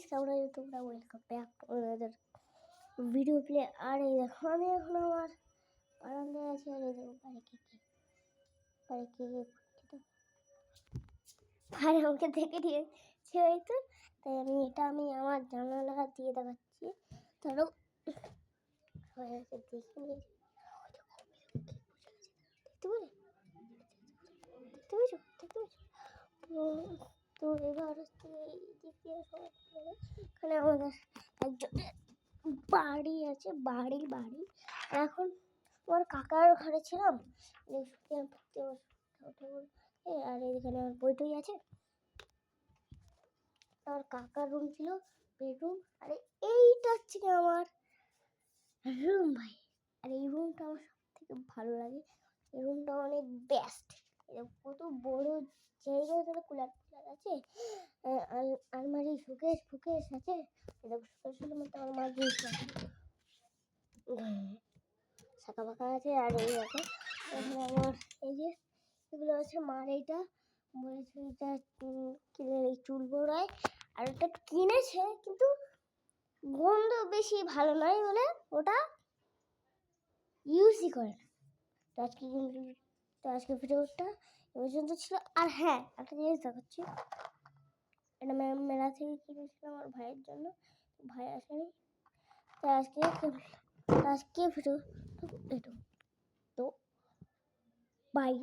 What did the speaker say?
তোমরা welcome back to আমাদের video play. আর এই দেখো আমি এখন আমার বারান্দায় আছি, আর এই দেখো পারে আমাকে দেখে দিয়েছে হয়তো, তাই আমি আমার জানালা দিয়ে দেখাচ্ছি। ধরো সবাই আছে দেখে নিয়ে দেখতে পেয়েছো। তো এবার হচ্ছে এখানে আমাদের একজনের বাড়ি আছে, বাড়ি। এখন আমার কাকার ঘরে ছিলাম, আর এখানে আমার বইটই আছে। আমার কাকার রুম ছিল, বেডরুম, আর এইটা হচ্ছে আমার রুম ভাই। আর এই রুমটা আমার সব থেকে ভালো লাগে, এই রুমটা অনেক বেস্ট। কত বড় জায়গা, এখানে কুলার আছে, আলমারি ফুকেশ আছে। ফুকেশের মধ্যে আমার মা জিনিস আছে, শাখা ফাঁকা আছে। আর এই দেখো এখানে আমার এই যে এগুলো আছে, মার এইটা বলেছে এটা কিনে এই চুল বোড়ায়, আর ওটা কিনেছে কিন্তু গন্ধ বেশি ভালো নয় বলে ওটা ইউজই করে না। তো আজকে ভিডিওটা এ পর্যন্ত ছিল। আর হ্যাঁ, একটা জিনিস দেখাচ্ছি, এটা মেলা থেকে কিনেছিলাম আমার ভাইয়ের জন্য, ভাই আসেনি, তাই আজকে ভিডিও তো বাই।